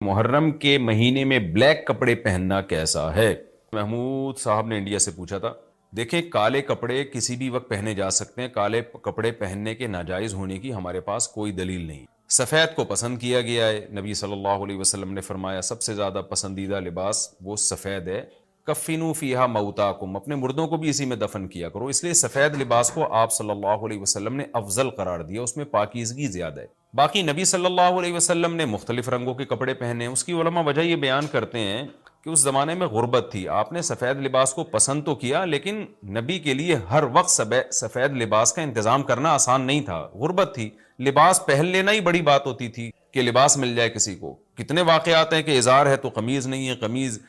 محرم کے مہینے میں بلیک کپڑے پہننا کیسا ہے؟ محمود صاحب نے انڈیا سے پوچھا تھا۔ دیکھیں، کالے کپڑے کسی بھی وقت پہنے جا سکتے ہیں، کالے کپڑے پہننے کے ناجائز ہونے کی ہمارے پاس کوئی دلیل نہیں۔ سفید کو پسند کیا گیا ہے، نبی صلی اللہ علیہ وسلم نے فرمایا سب سے زیادہ پسندیدہ لباس وہ سفید ہے۔ کفنوا فیہا موتاکم، اپنے مردوں کو بھی اسی میں دفن کیا کرو، اس لیے سفید لباس کو آپ صلی اللہ علیہ وسلم نے افضل قرار دیا، اس میں پاکیزگی زیادہ ہے۔ باقی نبی صلی اللہ علیہ وسلم نے مختلف رنگوں کے کپڑے پہنے، اس کی علماء وجہ یہ بیان کرتے ہیں کہ اس زمانے میں غربت تھی، آپ نے سفید لباس کو پسند تو کیا لیکن نبی کے لیے ہر وقت سفید لباس کا انتظام کرنا آسان نہیں تھا، غربت تھی، لباس پہن لینا ہی بڑی بات ہوتی تھی کہ لباس مل جائے کسی کو۔ کتنے واقعات ہیں کہ ازار ہے تو قمیض نہیں ہے، قمیض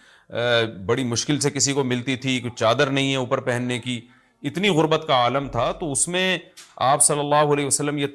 بڑی مشکل سے کسی کو ملتی تھی، کچھ چادر نہیں ہے اوپر پہننے کی، اتنی غربت کا عالم تھا، تو اس میں آپ صلی اللہ علیہ وسلم یہ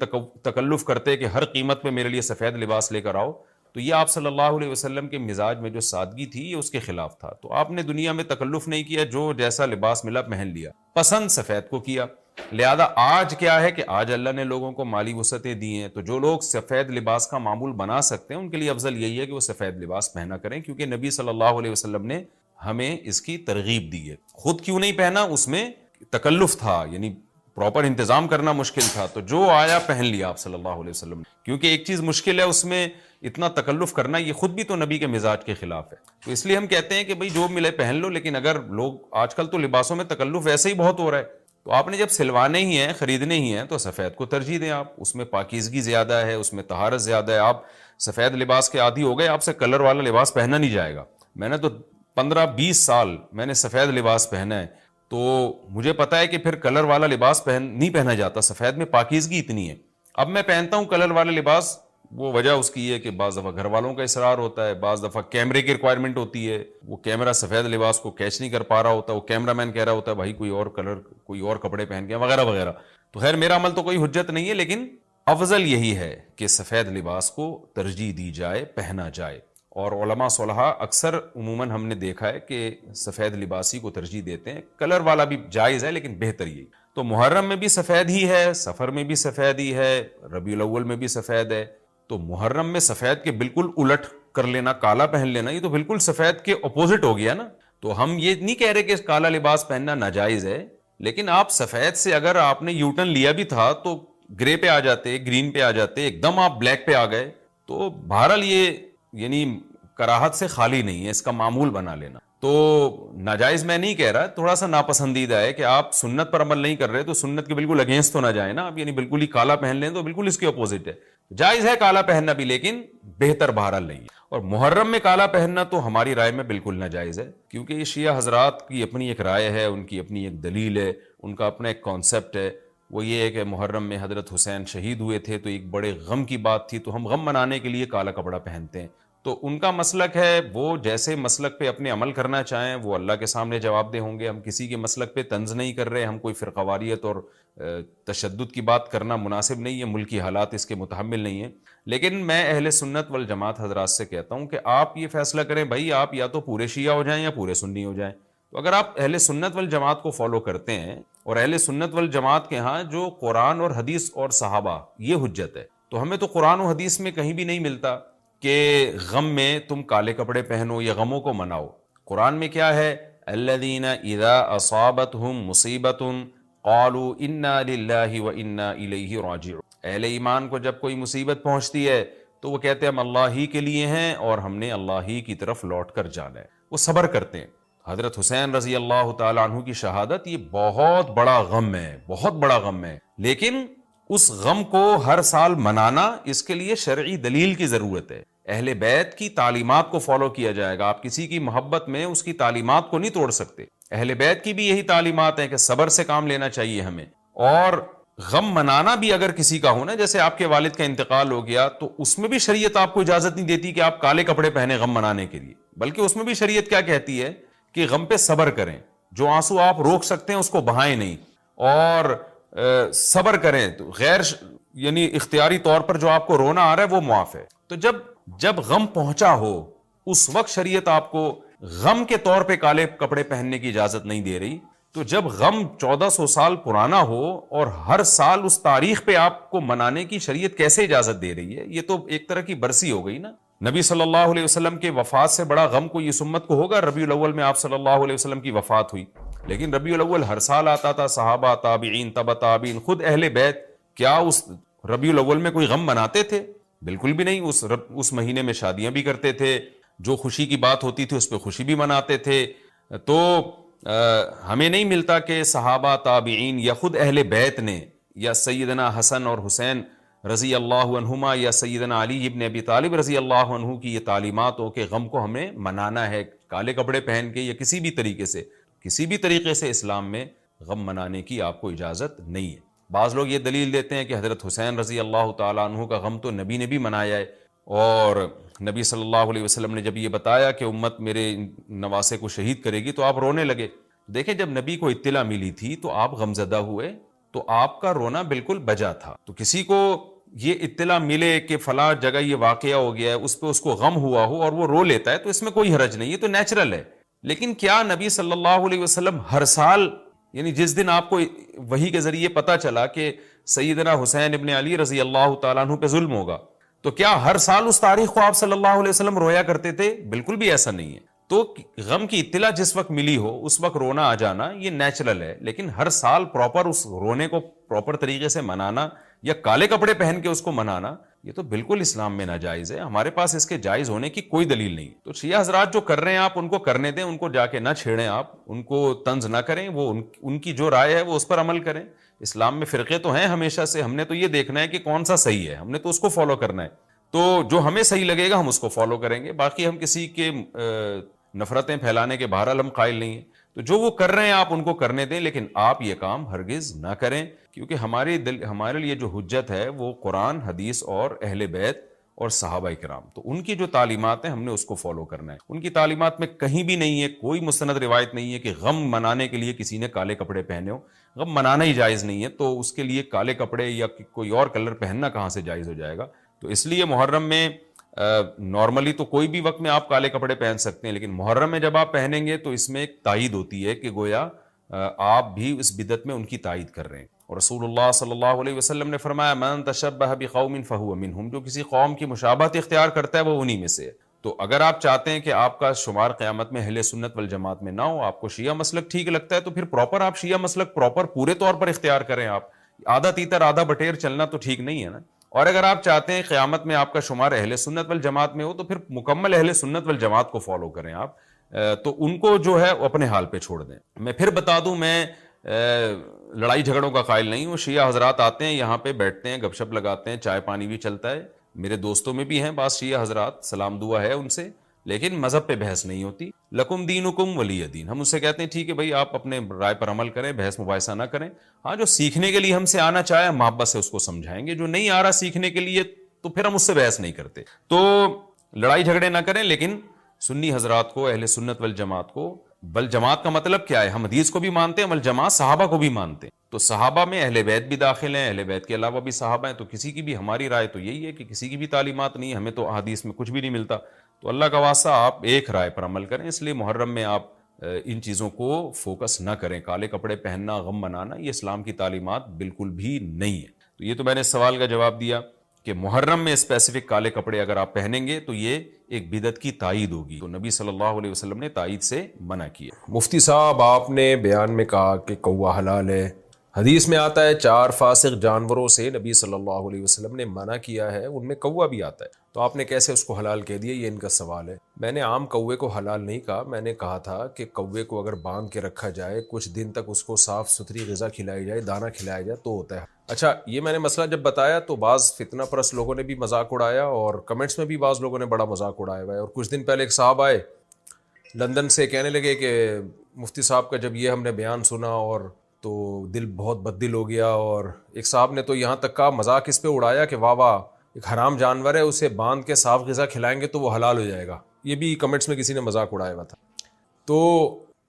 تکلف کرتے کہ ہر قیمت پہ میرے لیے سفید لباس لے کر آؤ، تو یہ آپ صلی اللہ علیہ وسلم کے مزاج میں جو سادگی تھی یہ اس کے خلاف تھا۔ تو آپ نے دنیا میں تکلف نہیں کیا، جو جیسا لباس ملا پہن لیا، پسند سفید کو کیا۔ لہذا آج کیا ہے کہ آج اللہ نے لوگوں کو مالی وسعتیں دی ہیں، تو جو لوگ سفید لباس کا معمول بنا سکتے ہیں ان کے لیے افضل یہی ہے کہ وہ سفید لباس پہنا کریں، کیونکہ نبی صلی اللہ علیہ وسلم نے ہمیں اس کی ترغیب دی ہے۔ خود کیوں نہیں پہنا؟ اس میں تکلف تھا، یعنی پراپر انتظام کرنا مشکل تھا، تو جو آیا پہن لیا آپ صلی اللہ علیہ وسلم نے، کیونکہ ایک چیز مشکل ہے اس میں اتنا تکلف کرنا، یہ خود بھی تو نبی کے مزاج کے خلاف ہے۔ تو اس لیے ہم کہتے ہیں کہ بھئی جو ملے پہن لو، لیکن اگر لوگ آج کل تو لباسوں میں تکلف ویسے ہی بہت ہو رہا ہے، تو آپ نے جب سلوانے ہی ہیں، خریدنے ہی ہیں، تو سفید کو ترجیح دیں آپ، اس میں پاکیزگی زیادہ ہے، اس میں طہارت زیادہ ہے۔ آپ سفید لباس کے عادی ہو گئے، آپ سے کلر والا لباس پہنا نہیں جائے گا۔ میں نے تو 15-20 سال میں نے سفید لباس پہنا ہے، تو مجھے پتا ہے کہ پھر کلر والا لباس نہیں پہنا جاتا، سفید میں پاکیزگی اتنی ہے۔ اب میں پہنتا ہوں کلر والا لباس، وہ وجہ اس کی ہے کہ بعض دفعہ گھر والوں کا اصرار ہوتا ہے، بعض دفعہ کیمرے کی ریکوائرمنٹ ہوتی ہے، وہ کیمرہ سفید لباس کو کیچ نہیں کر پا رہا ہوتا، وہ کیمرہ مین کہہ رہا ہوتا ہے بھائی کوئی اور کلر، کوئی اور کپڑے پہن کے وغیرہ وغیرہ۔ تو خیر میرا عمل تو کوئی حجت نہیں ہے، لیکن افضل یہی ہے کہ سفید لباس کو ترجیح دی جائے، پہنا جائے۔ اور علماء صلحاء اکثر عموماً ہم نے دیکھا ہے کہ سفید لباسی کو ترجیح دیتے ہیں، کلر والا بھی جائز ہے لیکن بہتر یہی۔ تو محرم میں بھی سفید ہی ہے، سفر میں بھی سفید ہی ہے، ربیع الاول میں بھی سفید ہے، تو محرم میں سفید کے بالکل الٹ کر لینا، کالا پہن لینا، یہ تو بالکل سفید کے اپوزٹ ہو گیا نا۔ تو ہم یہ نہیں کہہ رہے کہ کالا لباس پہننا ناجائز ہے، لیکن آپ سفید سے اگر آپ نے یو ٹرن لیا بھی تھا تو گرے پہ آ جاتے، گرین پہ آ جاتے، ایک دم آپ بلیک پہ آ گئے، تو بہرحال یہ یعنی کراہت سے خالی نہیں ہے، اس کا معمول بنا لینا تو ناجائز میں نہیں کہہ رہا، تھوڑا سا ناپسندیدہ ہے کہ آپ سنت پر عمل نہیں کر رہے تو سنت کے بالکل اگینسٹ تو نہ جائیں نا آپ، یعنی بالکل ہی کالا پہن لیں تو بالکل اس کے اپوزٹ ہے۔ جائز ہے کالا پہننا بھی، لیکن بہتر بہرحال نہیں ہے۔ اور محرم میں کالا پہننا تو ہماری رائے میں بالکل ناجائز ہے، کیونکہ یہ شیعہ حضرات کی اپنی ایک رائے ہے، ان کی اپنی ایک دلیل ہے، ان کا اپنا ایک کانسیپٹ ہے۔ وہ یہ ہے کہ محرم میں حضرت حسین شہید ہوئے تھے تو ایک بڑے غم کی بات تھی، تو ہم غم منانے کے لیے کالا کپڑا پہنتے ہیں۔ تو ان کا مسلک ہے، وہ جیسے مسلک پہ اپنے عمل کرنا چاہیں وہ اللہ کے سامنے جواب دہ ہوں گے۔ ہم کسی کے مسلک پہ طنز نہیں کر رہے، ہم کوئی فرقہ واریت اور تشدد کی بات کرنا مناسب نہیں ہے، ملکی حالات اس کے متحمل نہیں ہیں۔ لیکن میں اہل سنت والجماعت حضرات سے کہتا ہوں کہ آپ یہ فیصلہ کریں بھائی، آپ یا تو پورے شیعہ ہو جائیں یا پورے سنی ہو جائیں۔ تو اگر آپ اہل سنت والجماعت کو فالو کرتے ہیں، اور اہل سنت والجماعت کے ہاں جو قرآن اور حدیث اور صحابہ یہ حجت ہے، تو ہمیں تو قرآن و حدیث میں کہیں بھی نہیں ملتا کہ غم میں تم کالے کپڑے پہنو یا غموں کو مناؤ۔ قرآن میں کیا ہے؟ الذین اذا اصابتہم مصیبۃ قالوا انا للہ وانا الیہ راجعون۔ اہل ایمان کو جب کوئی مصیبت پہنچتی ہے تو وہ کہتے ہیں ہم اللہ ہی کے لیے ہیں اور ہم نے اللہ ہی کی طرف لوٹ کر جانا ہے، وہ صبر کرتے ہیں۔ حضرت حسین رضی اللہ تعالی عنہ کی شہادت یہ بہت بڑا غم ہے، بہت بڑا غم ہے، لیکن اس غم کو ہر سال منانا، اس کے لیے شرعی دلیل کی ضرورت ہے۔ اہل بیت کی تعلیمات کو فالو کیا جائے گا، آپ کسی کی محبت میں اس کی تعلیمات کو نہیں توڑ سکتے۔ اہل بیت کی بھی یہی تعلیمات ہیں کہ صبر سے کام لینا چاہیے ہمیں، اور غم منانا بھی اگر کسی کا ہونا، جیسے آپ کے والد کا انتقال ہو گیا تو اس میں بھی شریعت آپ کو اجازت نہیں دیتی کہ آپ کالے کپڑے پہنے غم منانے کے لیے، بلکہ اس میں بھی شریعت کیا کہتی ہے کہ غم پہ صبر کریں، جو آنسو آپ روک سکتے ہیں اس کو بہائیں نہیں، اور صبر کریں، تو غیر یعنی اختیاری طور پر جو آپ کو رونا آ رہا ہے وہ معاف ہے۔ تو جب غم پہنچا ہو اس وقت شریعت آپ کو غم کے طور پہ کالے کپڑے پہننے کی اجازت نہیں دے رہی، تو جب غم 1400 سال پرانا ہو اور ہر سال اس تاریخ پہ آپ کو منانے کی شریعت کیسے اجازت دے رہی ہے؟ یہ تو ایک طرح کی برسی ہو گئی نا۔ نبی صلی اللہ علیہ وسلم کے وفات سے بڑا غم کوئی اس امت کو ہوگا؟ ربیع الاول میں آپ صلی اللہ علیہ وسلم کی وفات ہوئی، لیکن ربیع الاول ہر سال آتا تھا، صحابہ، تابعین، تبع تابعین، خود اہل بیت کیا اس ربیع الاول میں کوئی غم مناتے تھے؟ بالکل بھی نہیں۔ اس مہینے میں شادیاں بھی کرتے تھے، جو خوشی کی بات ہوتی تھی اس پہ خوشی بھی مناتے تھے۔ تو ہمیں نہیں ملتا کہ صحابہ، تابعین یا خود اہل بیت نے یا سیدنا حسن اور حسین رضی اللہ عنہما یا سیدنا علی ابن ابی طالب رضی اللہ عنہ کی یہ تعلیمات ہو کہ غم کو ہمیں منانا ہے کالے کپڑے پہن کے یا کسی بھی طریقے سے اسلام میں غم منانے کی آپ کو اجازت نہیں ہے۔ بعض لوگ یہ دلیل دیتے ہیں کہ حضرت حسین رضی اللہ تعالیٰ عنہ کا غم تو نبی نے بھی منایا ہے، اور نبی صلی اللہ علیہ وسلم نے جب یہ بتایا کہ امت میرے نواسے کو شہید کرے گی تو آپ رونے لگے۔ دیکھیں جب نبی کو اطلاع ملی تھی تو آپ غمزدہ ہوئے تو آپ کا رونا بالکل بجا تھا۔ تو کسی کو یہ اطلاع ملے کہ فلاں جگہ یہ واقعہ ہو گیا ہے، اس پہ اس کو غم ہوا ہو اور وہ رو لیتا ہے تو اس میں کوئی حرج نہیں، یہ تو نیچرل ہے۔ لیکن کیا نبی صلی اللہ علیہ وسلم ہر سال، یعنی جس دن آپ کو وحی کے ذریعے پتا چلا کہ سیدنا حسین ابن علی رضی اللہ تعالیٰ عنہ پہ ظلم ہوگا، تو کیا ہر سال اس تاریخ کو آپ صلی اللہ علیہ وسلم رویا کرتے تھے؟ بالکل بھی ایسا نہیں ہے۔ تو غم کی اطلاع جس وقت ملی ہو اس وقت رونا آ جانا یہ نیچرل ہے، لیکن ہر سال پراپر اس رونے کو پراپر طریقے سے منانا یا کالے کپڑے پہن کے اس کو منانا یہ تو بالکل اسلام میں ناجائز ہے۔ ہمارے پاس اس کے جائز ہونے کی کوئی دلیل نہیں۔ تو شیعہ حضرات جو کر رہے ہیں آپ ان کو کرنے دیں، ان کو جا کے نہ چھیڑیں، آپ ان کو طنز نہ کریں، وہ ان کی جو رائے ہے وہ اس پر عمل کریں۔ اسلام میں فرقے تو ہیں ہمیشہ سے، ہم نے تو یہ دیکھنا ہے کہ کون سا صحیح ہے، ہم نے تو اس کو فالو کرنا ہے۔ تو جو ہمیں صحیح لگے گا ہم اس کو فالو کریں گے، باقی ہم کسی کے نفرتیں پھیلانے کے بہرحال ہم قائل نہیں ہیں۔ تو جو وہ کر رہے ہیں آپ ان کو کرنے دیں، لیکن آپ یہ کام ہرگز نہ کریں، کیونکہ ہمارے لیے جو حجت ہے وہ قرآن، حدیث اور اہل بیت اور صحابہ کرام، تو ان کی جو تعلیمات ہیں ہم نے اس کو فالو کرنا ہے۔ ان کی تعلیمات میں کہیں بھی نہیں ہے، کوئی مستند روایت نہیں ہے کہ غم منانے کے لیے کسی نے کالے کپڑے پہنے ہو۔ غم منانا ہی جائز نہیں ہے تو اس کے لیے کالے کپڑے یا کوئی اور کلر پہننا کہاں سے جائز ہو جائے گا؟ تو اس لیے محرم میں نارملی تو کوئی بھی وقت میں آپ کالے کپڑے پہن سکتے ہیں، لیکن محرم میں جب آپ پہنیں گے تو اس میں ایک تائید ہوتی ہے کہ گویا آپ بھی اس بدعت میں ان کی تائید کر رہے ہیں۔ اور رسول اللہ صلی اللہ علیہ وسلم نے فرمایا من تشبہ بقوم فہو منہم، جو کسی قوم کی مشابہت اختیار کرتا ہے وہ انہی میں سے ہے۔ تو اگر آپ چاہتے ہیں کہ آپ کا شمار قیامت میں اہل سنت والجماعت میں نہ ہو، آپ کو شیعہ مسلک ٹھیک لگتا ہے تو پھر پراپر آپ شیعہ مسلک پراپر پورے طور پر اختیار کریں۔ آپ آدھا تیتر آدھا بٹیر چلنا تو ٹھیک نہیں ہے نا۔ اور اگر آپ چاہتے ہیں قیامت میں آپ کا شمار اہل سنت والجماعت میں ہو تو پھر مکمل اہل سنت والجماعت کو فالو کریں آپ، تو ان کو جو ہے اپنے حال پہ چھوڑ دیں۔ میں پھر بتا دوں، میں لڑائی جھگڑوں کا قائل نہیں ہوں۔ شیعہ حضرات آتے ہیں یہاں پہ بیٹھتے ہیں، گپ شپ لگاتے ہیں، چائے پانی بھی چلتا ہے، میرے دوستوں میں بھی ہیں بعض شیعہ حضرات، سلام دعا ہے ان سے، لیکن مذہب پہ بحث نہیں ہوتی۔ لکم دینکم ولی دین، ہم ان سے کہتے ہیں ٹھیک ہے بھائی آپ اپنے رائے پر عمل کریں، بحث مباحثہ نہ کریں۔ ہاں جو سیکھنے کے لیے ہم سے آنا چاہے ہم محبت سے اس کو سمجھائیں گے، جو نہیں آ رہا سیکھنے کے لیے تو پھر ہم اس سے بحث نہیں کرتے۔ تو لڑائی جھگڑے نہ کریں، لیکن سنی حضرات کو، اہل سنت والجماعت کو، بل جماعت کا مطلب کیا ہے؟ ہم حدیث کو بھی مانتے ہیں، بل جماعت صحابہ کو بھی مانتے ہیں۔ تو صحابہ میں اہل بیت بھی داخل ہیں، اہل بیت کے علاوہ بھی صحابہ ہیں، تو کسی کی بھی، ہماری رائے تو یہی ہے کہ کسی کی بھی تعلیمات نہیں، ہمیں تو احادیث میں کچھ بھی نہیں ملتا۔ تو اللہ کا واسطہ آپ ایک رائے پر عمل کریں۔ اس لیے محرم میں آپ ان چیزوں کو فوکس نہ کریں، کالے کپڑے پہننا، غم منانا، یہ اسلام کی تعلیمات بالکل بھی نہیں ہے۔ تو یہ تو میں نے سوال کا جواب دیا کہ محرم میں اسپیسیفک کالے کپڑے اگر آپ پہنیں گے تو یہ ایک بدعت کی تائید ہوگی، تو نبی صلی اللہ علیہ وسلم نے تائید سے منع کیا۔ مفتی صاحب آپ نے بیان میں کہا کہ کوا حلال ہے، حدیث میں آتا ہے 4 فاسق جانوروں سے نبی صلی اللہ علیہ وسلم نے منع کیا ہے، ان میں کوا بھی آتا ہے، تو آپ نے کیسے اس کو حلال کہہ دیا؟ یہ ان کا سوال ہے۔ میں نے عام کوے کو حلال نہیں کہا، میں نے کہا تھا کہ کوے کو اگر باندھ کے رکھا جائے، کچھ دن تک اس کو صاف ستھری غذا کھلائی جائے، دانہ کھلایا جائے تو ہوتا ہے۔ اچھا یہ میں نے مسئلہ جب بتایا تو بعض فتنہ پرست لوگوں نے بھی مذاق اڑایا، اور کمنٹس میں بھی بعض لوگوں نے بڑا مذاق اڑایا ہوا ہے۔ اور کچھ دن پہلے ایک صاحب آئے لندن سے، کہنے لگے کہ مفتی صاحب کا جب یہ ہم نے بیان سنا اور تو دل بہت بد دل ہو گیا، اور ایک صاحب نے تو یہاں تک کہا مذاق اس پہ اڑایا کہ واہ واہ ایک حرام جانور ہے، اسے باندھ کے صاف غذا کھلائیں گے تو وہ حلال ہو جائے گا۔ یہ بھی کمنٹس میں کسی نے مذاق اڑایا ہوا تھا۔ تو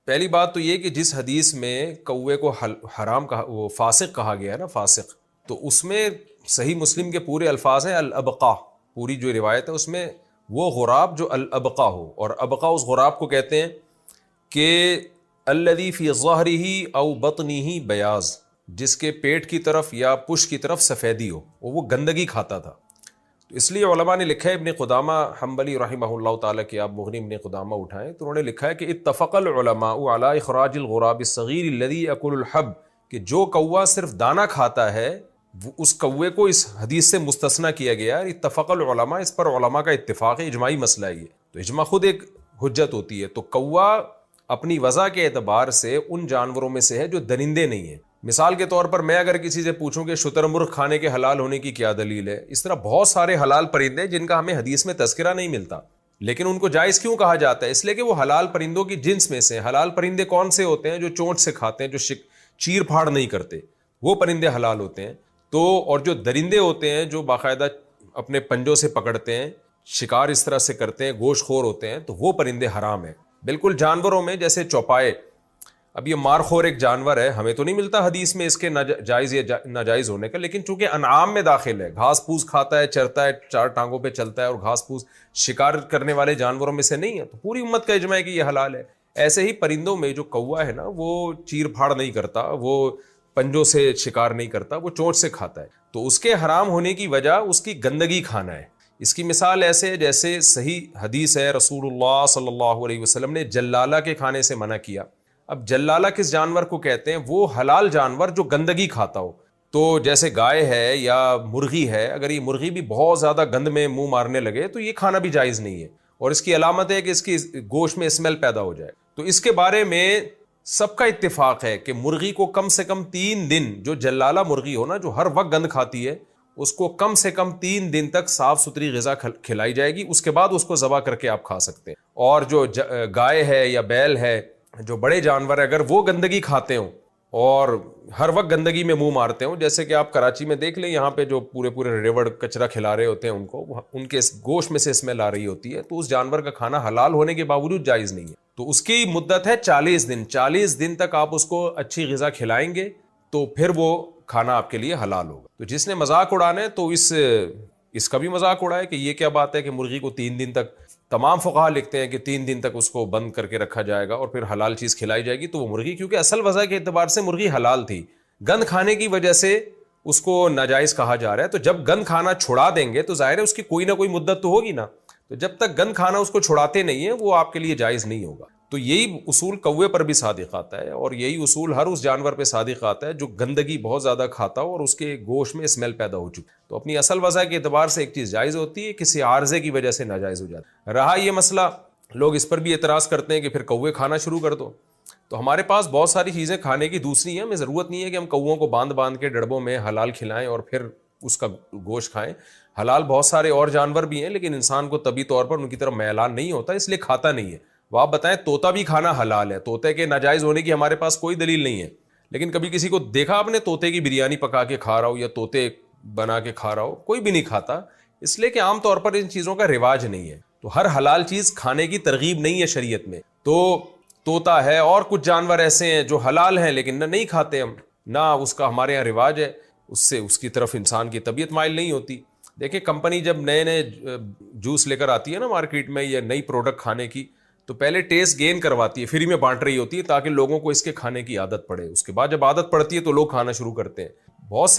پہلی بات تو یہ کہ جس حدیث میں کوے کو حرام کہا، وہ فاسق کہا گیا ہے نا، فاسق، تو اس میں صحیح مسلم کے پورے الفاظ ہیں الابقا، پوری جو روایت ہے اس میں وہ غراب جو الابقا ہو، اور ابقا اس غراب کو کہتے ہیں کہ الذی فی ظہرہ او بطنہ بیاض، جس کے پیٹ کی طرف یا پش کی طرف سفیدی ہو، وہ گندگی کھاتا تھا۔ تو اس لیے علماء نے لکھا ہے، ابن قدامہ حنبلی رحمہ اللہ تعالیٰ کی آپ مغنی ابن قدامہ اٹھائیں تو انہوں نے لکھا ہے کہ اتفق العلماء علی اخراج الغراب الصغیر الذی یاکل الحب، کہ جو کوا صرف دانہ کھاتا ہے اس کوے کو اس حدیث سے مستثنیٰ کیا گیا ہے۔ اتفق العلماء، اس پر علماء کا اتفاق ہے، اجماعی مسئلہ ہے یہ، تو اجماع خود ایک حجت ہوتی ہے۔ تو کوا اپنی وضع کے اعتبار سے ان جانوروں میں سے ہے جو درندے نہیں ہیں۔ مثال کے طور پر میں اگر کسی سے پوچھوں کہ شتر مرغ کھانے کے حلال ہونے کی کیا دلیل ہے، اس طرح بہت سارے حلال پرندے ہیں جن کا ہمیں حدیث میں تذکرہ نہیں ملتا، لیکن ان کو جائز کیوں کہا جاتا ہے؟ اس لیے کہ وہ حلال پرندوں کی جنس میں سے ہیں۔ حلال پرندے کون سے ہوتے ہیں؟ جو چونچ سے کھاتے ہیں، جو چیر پھاڑ نہیں کرتے، وہ پرندے حلال ہوتے ہیں۔ تو اور جو درندے ہوتے ہیں جو باقاعدہ اپنے پنجوں سے پکڑتے ہیں، شکار اس طرح سے کرتے ہیں، گوشت خور ہوتے ہیں، تو وہ پرندے حرام ہیں۔ بالکل جانوروں میں جیسے چوپائے، اب یہ مار خور ایک جانور ہے، ہمیں تو نہیں ملتا حدیث میں اس کے جائز یا ناجائز ہونے کا، لیکن چونکہ انعام میں داخل ہے، گھاس پھوس کھاتا ہے، چرتا ہے، چار ٹانگوں پہ چلتا ہے اور گھاس پھوس شکار کرنے والے جانوروں میں سے نہیں ہے، تو پوری امت کا اجماع ہے کہ یہ حلال ہے۔ ایسے ہی پرندوں میں جو کوا ہے نا، وہ چیر پھاڑ نہیں کرتا، وہ پنجوں سے شکار نہیں کرتا، وہ چونچ سے کھاتا ہے، تو اس کے حرام ہونے کی وجہ اس کی گندگی کھانا ہے۔ اس کی مثال ایسے ہے جیسے صحیح حدیث ہے، رسول اللہ صلی اللہ علیہ وسلم نے جلالہ کے کھانے سے منع کیا۔ اب جلالہ کس جانور کو کہتے ہیں؟ وہ حلال جانور جو گندگی کھاتا ہو۔ تو جیسے گائے ہے یا مرغی ہے، اگر یہ مرغی بھی بہت زیادہ گند میں منہ مارنے لگے تو یہ کھانا بھی جائز نہیں ہے، اور اس کی علامت ہے کہ اس کی گوشت میں اسمیل پیدا ہو جائے۔ تو اس کے بارے میں سب کا اتفاق ہے کہ مرغی کو کم سے کم 3 دن، جو جلالہ مرغی ہو نا، جو ہر وقت گند کھاتی ہے، اس کو کم سے کم 3 دن تک صاف ستھری غذا کھلائی جائے گی، اس کے بعد اس کو ذبح کر کے آپ کھا سکتے ہیں۔ اور جو گائے ہے یا بیل ہے، جو بڑے جانور ہے، اگر وہ گندگی کھاتے ہوں اور ہر وقت گندگی میں منہ مارتے ہوں، جیسے کہ آپ کراچی میں دیکھ لیں، یہاں پہ جو پورے ریوڑ کچرا کھلا رہے ہوتے ہیں ان کو، ان کے گوشت میں سے اسمیل آ رہی ہوتی ہے، تو اس جانور کا کھانا حلال ہونے کے باوجود جائز نہیں ہے۔ تو اس کی مدت ہے 40 دن، 40 دن تک آپ اس کو اچھی غذا کھلائیں گے تو پھر وہ کھانا آپ کے لیے حلال ہوگا۔ تو جس نے مذاق اڑانا ہے تو اس کا بھی مذاق اڑائے کہ یہ کیا بات ہے کہ مرغی کو 3 دن تک، تمام فقہا لکھتے ہیں کہ 3 دن تک اس کو بند کر کے رکھا جائے گا اور پھر حلال چیز کھلائی جائے گی، تو وہ مرغی، کیونکہ اصل وضع کے اعتبار سے مرغی حلال تھی، گند کھانے کی وجہ سے اس کو ناجائز کہا جا رہا ہے۔ تو جب گند کھانا چھڑا دیں گے تو ظاہر ہے اس کی کوئی نہ کوئی مدت تو ہوگی نا، تو جب تک گند کھانا اس کو چھڑاتے نہیں ہیں وہ آپ کے لیے جائز نہیں ہوگا۔ تو یہی اصول کوے پر بھی صادق آتا ہے، اور یہی اصول ہر اس جانور پہ صادق آتا ہے جو گندگی بہت زیادہ کھاتا ہو اور اس کے گوشت میں اسمیل پیدا ہو چکی۔ تو اپنی اصل وضع کے اعتبار سے ایک چیز جائز ہوتی ہے، کسی عارضے کی وجہ سے ناجائز ہو جاتا ہے۔ رہا یہ مسئلہ، لوگ اس پر بھی اعتراض کرتے ہیں کہ پھر کوے کھانا شروع کر دو، تو ہمارے پاس بہت ساری چیزیں کھانے کی دوسری ہیں، ہمیں ضرورت نہیں ہے کہ ہم کووں کو باندھ کے ڈڑبوں میں حلال کھلائیں اور پھر اس کا گوشت کھائیں۔ حلال بہت سارے اور جانور بھی ہیں، لیکن انسان کو طبی طور پر ان کی طرف میلان نہیں ہوتا، اس لیے کھاتا نہیں ہے۔ وہ آپ بتائیں، طوطا بھی کھانا حلال ہے، طوطے کے ناجائز ہونے کی ہمارے پاس کوئی دلیل نہیں ہے، لیکن کبھی کسی کو دیکھا آپ نے طوطے کی بریانی پکا کے کھا رہا ہو یا طوطے بنا کے کھا رہا ہو؟ کوئی بھی نہیں کھاتا، اس لیے کہ عام طور پر ان چیزوں کا رواج نہیں ہے۔ تو ہر حلال چیز کھانے کی ترغیب نہیں ہے شریعت میں۔ تو طوطا ہے اور کچھ جانور ایسے ہیں جو حلال ہیں لیکن نہ نہیں کھاتے ہم، نہ اس کا ہمارے یہاں رواج ہے، اس سے اس کی طرف انسان کی طبیعت مائل نہیں ہوتی۔ دیکھیں، کمپنی جب نئے جوس لے کر آتی ہے نا مارکیٹ میں، یا نئی پروڈکٹ کھانے کی، تو پہلے ٹیسٹ گین کرواتی ہے، فری میں بانٹ رہی ہوتی ہے تاکہ لوگوں کو اس کے کھانے کی عادت پڑے۔ اس کے بعد جب عادت پڑتی ہے تو لوگ کھانا شروع کرتے ہیں۔ بہت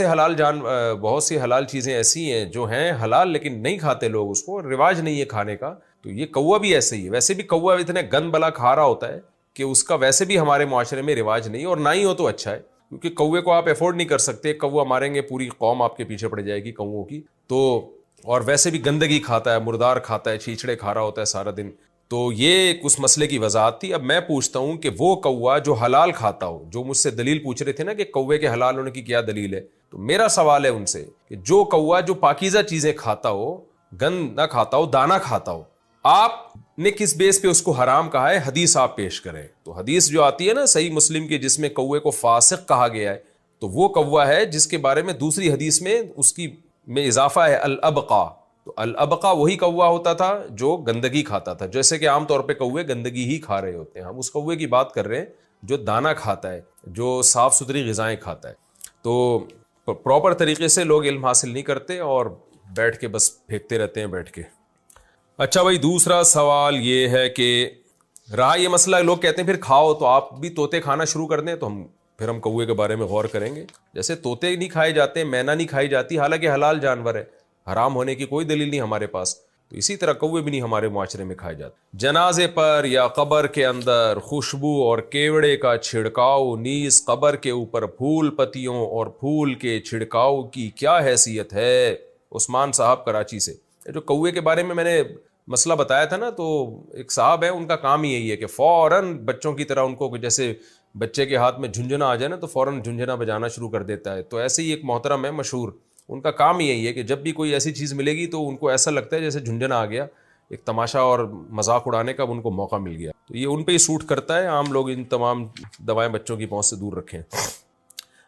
سی حلال چیزیں ایسی ہیں جو ہیں حلال لیکن نہیں کھاتے لوگ، اس کو رواج نہیں ہے کھانے کا۔ تو یہ کوا بھی ایسے ہی ہے، ویسے بھی کوا اتنے گند بلا کھا رہا ہوتا ہے کہ اس کا ویسے بھی ہمارے معاشرے میں رواج نہیں، اور نہ ہی ہو تو اچھا ہے، کیونکہ کوے کو آپ افورڈ نہیں کر سکتے، کوا ماریں گے پوری قوم آپ کے پیچھے پڑ جائے گی کووں کی۔ تو اور ویسے بھی گندگی کھاتا ہے، مردار کھاتا ہے، چھیچڑے کھا رہا ہوتا ہے سارا دن۔ تو یہ اس مسئلے کی وضاحت تھی۔ اب میں پوچھتا ہوں کہ وہ کوا جو حلال کھاتا ہو، جو مجھ سے دلیل پوچھ رہے تھے نا کہ کوے کے حلال ہونے کی کیا دلیل ہے، تو میرا سوال ہے ان سے کہ جو کوا جو پاکیزہ چیزیں کھاتا ہو، گند نہ کھاتا ہو، دانہ کھاتا ہو، آپ نے کس بیس پہ اس کو حرام کہا ہے؟ حدیث آپ پیش کریں۔ تو حدیث جو آتی ہے نا صحیح مسلم کی، جس میں کوے کو فاسق کہا گیا ہے، تو وہ کوا ہے جس کے بارے میں دوسری حدیث میں اس کی میں اضافہ ہے الابقا۔ تو الابقا وہی کوا ہوتا تھا جو گندگی کھاتا تھا، جیسے کہ عام طور پہ کوے گندگی ہی کھا رہے ہوتے ہیں، ہم اس کوے کی بات کر رہے ہیں جو دانہ کھاتا ہے، جو صاف ستھری غذائیں کھاتا ہے۔ تو پراپر طریقے سے لوگ علم حاصل نہیں کرتے اور بیٹھ کے بس پھینکتے رہتے ہیں بیٹھ کے۔ اچھا بھائی، دوسرا سوال یہ ہے کہ رہا یہ مسئلہ، لوگ کہتے ہیں پھر کھاؤ، تو آپ بھی طوطے کھانا شروع کر دیں تو پھر ہم کوے کے بارے میں غور کریں گے۔ جیسے طوطے نہیں کھائے جاتے، مینا نہیں کھائی جاتی، حالانکہ حلال جانور ہے، حرام ہونے کی کوئی دلیل نہیں ہمارے پاس، تو اسی طرح کوے بھی نہیں ہمارے معاشرے میں کھائے جاتے۔ جنازے پر یا قبر کے اندر خوشبو اور کیوڑے کا چھڑکاؤ، نیز قبر کے اوپر پھول پتیوں اور پھول کے چھڑکاؤ کی کیا حیثیت ہے؟ عثمان صاحب کراچی سے۔ جو کوے کے بارے میں میں نے مسئلہ بتایا تھا نا، تو ایک صاحب ہے، ان کا کام ہی یہی ہے کہ فوراً بچوں کی طرح ان کو جیسے بچے کے ہاتھ میں جھنجھنا آ جائے نا تو فوراً جھنجھنا بجانا شروع کر دیتا ہے۔ تو ایسے ہی ایک محترم ہے مشہور، ان کا کام ہی یہی ہے کہ جب بھی کوئی ایسی چیز ملے گی تو ان کو ایسا لگتا ہے جیسے جھنجھنا آ گیا، ایک تماشا اور مذاق اڑانے کا ان کو موقع مل گیا، تو یہ ان پہ ہی سوٹ کرتا ہے۔ عام لوگ ان تمام دوائیں بچوں کی پہنچ سے دور رکھیں۔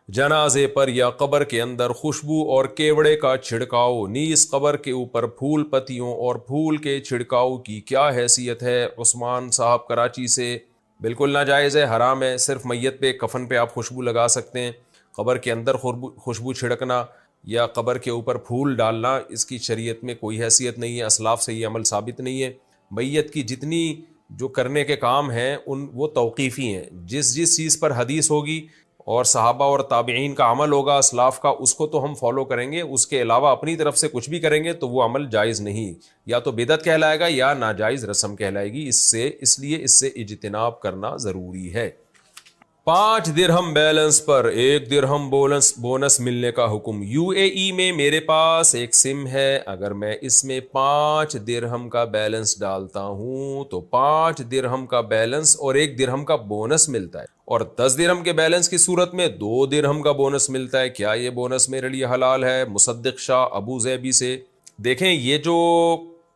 جنازے پر یا قبر کے اندر خوشبو اور کیوڑے کا چھڑکاؤ، نیز قبر کے اوپر پھول پتیوں اور پھول کے چھڑکاؤ کی کیا حیثیت ہے؟ عثمان صاحب کراچی سے۔ بالکل ناجائز ہے، حرام ہے۔ صرف میت پہ، کفن پہ آپ خوشبو لگا سکتے ہیں، قبر کے اندر خوشبو چھڑکنا یا قبر کے اوپر پھول ڈالنا، اس کی شریعت میں کوئی حیثیت نہیں ہے، اسلاف سے یہ عمل ثابت نہیں ہے۔ میت کی جتنی جو کرنے کے کام ہیں وہ توقیفی ہیں، جس چیز پر حدیث ہوگی اور صحابہ اور تابعین کا عمل ہوگا اسلاف کا، اس کو تو ہم فالو کریں گے، اس کے علاوہ اپنی طرف سے کچھ بھی کریں گے تو وہ عمل جائز نہیں، یا تو بدعت کہلائے گا یا ناجائز رسم کہلائے گی، اس لیے اس سے اجتناب کرنا ضروری ہے۔ 5 درہم بیلنس پر 1 درہم بونس ملنے کا حکم۔ UAE میں میرے پاس ایک سم ہے، اگر میں اس میں 5 درہم کا بیلنس ڈالتا ہوں تو 5 درہم کا بیلنس اور 1 درہم کا بونس ملتا ہے، اور 10 درہم کے بیلنس کی صورت میں 2 درہم کا بونس ملتا ہے۔ کیا یہ بونس میرے لیے حلال ہے؟ مصدق شاہ ابو زیبی سے۔ دیکھیں، یہ جو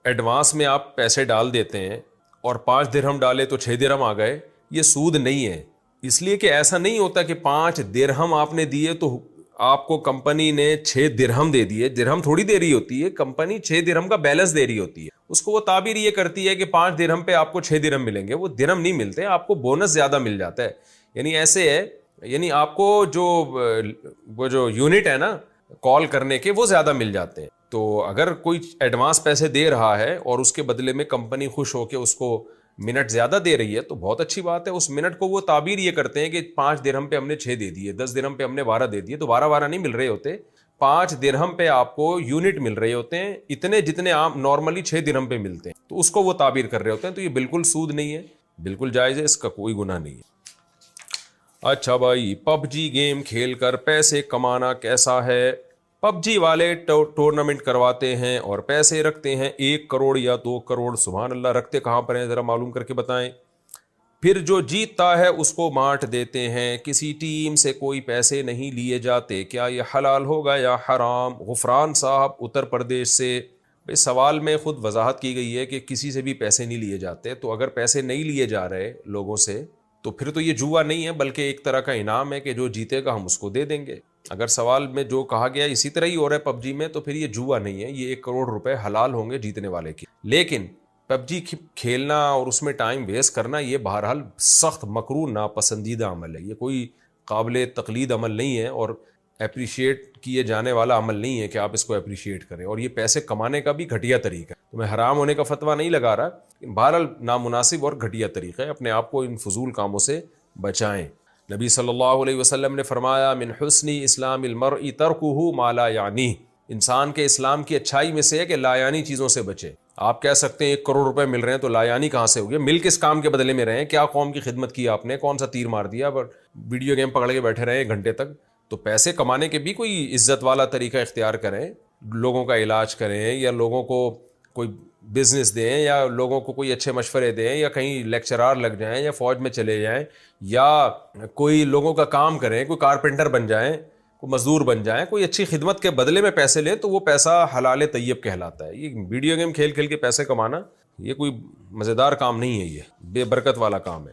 ایڈوانس میں آپ پیسے ڈال دیتے ہیں اور 5 درہم ڈالے تو 6 درہم آ گئے، یہ سود نہیں ہے، اس لیے کہ ایسا نہیں ہوتا کہ 5 درہم آپ نے دیے تو آپ کو کمپنی نے 6 درہم دے دیے۔ درہم تھوڑی دے رہی ہوتی ہے، کمپنی 6 درہم کا بیلنس دے رہی ہوتی ہے، اس کو وہ تعبیر یہ کرتی ہے کہ 5 درہم پہ آپ کو 6 درہم ملیں گے، وہ درہم نہیں ملتے، آپ کو بونس زیادہ مل جاتا ہے۔ یعنی ایسے ہے، یعنی آپ کو وہ جو یونٹ ہے نا کال کرنے کے، وہ زیادہ مل جاتے ہیں۔ تو اگر کوئی ایڈوانس پیسے دے رہا ہے اور اس کے بدلے میں کمپنی خوش ہو کے اس کو منٹ زیادہ دے رہی ہے تو بہت اچھی بات ہے۔ اس منٹ کو وہ تعبیر یہ کرتے ہیں کہ 5 درہم پہ ہم نے 6 دے دیے، 10 درہم پہ ہم نے 12 دے دیے، تو 12 نہیں مل رہے ہوتے، 5 درہم پہ آپ کو یونٹ مل رہے ہوتے ہیں، اتنے جتنے عام نارملی 6 درہم پہ ملتے ہیں، تو اس کو وہ تعبیر کر رہے ہوتے ہیں۔ تو یہ بالکل سود نہیں ہے، بالکل جائز ہے، اس کا کوئی گناہ نہیں ہے۔ اچھا بھائی، PUBG گیم کھیل کر پیسے کمانا کیسا ہے؟ PUBG والے ٹورنامنٹ کرواتے ہیں اور پیسے رکھتے ہیں 1 کروڑ یا 2 کروڑ، سبحان اللہ، رکھتے کہاں پر ہیں ذرا معلوم کر کے بتائیں۔ پھر جو جیتتا ہے اس کو بانٹ دیتے ہیں، کسی ٹیم سے کوئی پیسے نہیں لیے جاتے، کیا یہ حلال ہوگا یا حرام؟ غفران صاحب اتر پردیش سے۔ بھائی سوال میں خود وضاحت کی گئی ہے کہ کسی سے بھی پیسے نہیں لیے جاتے، تو اگر پیسے نہیں لیے جا رہے لوگوں سے تو پھر تو یہ جوا نہیں ہے، بلکہ ایک طرح کا انعام ہے کہ جو جیتے گا ہم اس کو دے دیں گے۔ اگر سوال میں جو کہا گیا اسی طرح ہی ہو رہا ہے PUBG میں، تو پھر یہ جوا نہیں ہے، یہ 1 کروڑ روپے حلال ہوں گے جیتنے والے کی۔ لیکن PUBG کھیلنا اور اس میں ٹائم ویسٹ کرنا یہ بہرحال سخت مکروہ ناپسندیدہ عمل ہے، یہ کوئی قابل تقلید عمل نہیں ہے اور اپریشیٹ کیے جانے والا عمل نہیں ہے کہ آپ اس کو اپریشیٹ کریں، اور یہ پیسے کمانے کا بھی گھٹیا طریقہ ہے۔ تو میں حرام ہونے کا فتویٰ نہیں لگا رہا، بہرحال نامناسب اور گھٹیا طریقہ ہے، اپنے آپ کو ان فضول کاموں سے بچائیں۔ نبی صلی اللہ علیہ وسلم نے فرمایا، من حسن اسلام المرء ترکہ ما لا یعنیہ، انسان کے اسلام کی اچھائی میں سے ہے کہ لا یعنی چیزوں سے بچے۔ آپ کہہ سکتے ہیں 1 کروڑ روپے مل رہے ہیں تو لا یعنی کہاں سے ہو گیا؟ مل کس کام کے بدلے میں رہے ہیں؟ کیا قوم کی خدمت کی آپ نے؟ کون سا تیر مار دیا؟ ویڈیو گیم پکڑ کے بیٹھے رہے 1 گھنٹے تک؟ تو پیسے کمانے کے بھی کوئی عزت والا طریقہ اختیار کریں، لوگوں کا علاج کریں، یا لوگوں کو کوئی بزنس دیں، یا لوگوں کو کوئی اچھے مشورے دیں، یا کہیں لیکچرار لگ جائیں، یا فوج میں چلے جائیں، یا کوئی لوگوں کا کام کریں، کوئی کارپینٹر بن جائیں، کوئی مزدور بن جائیں، کوئی اچھی خدمت کے بدلے میں پیسے لیں تو وہ پیسہ حلال طیب کہلاتا ہے۔ یہ ویڈیو گیم کھیل کھیل کے پیسے کمانا یہ کوئی مزیدار کام نہیں ہے، یہ بے برکت والا کام ہے۔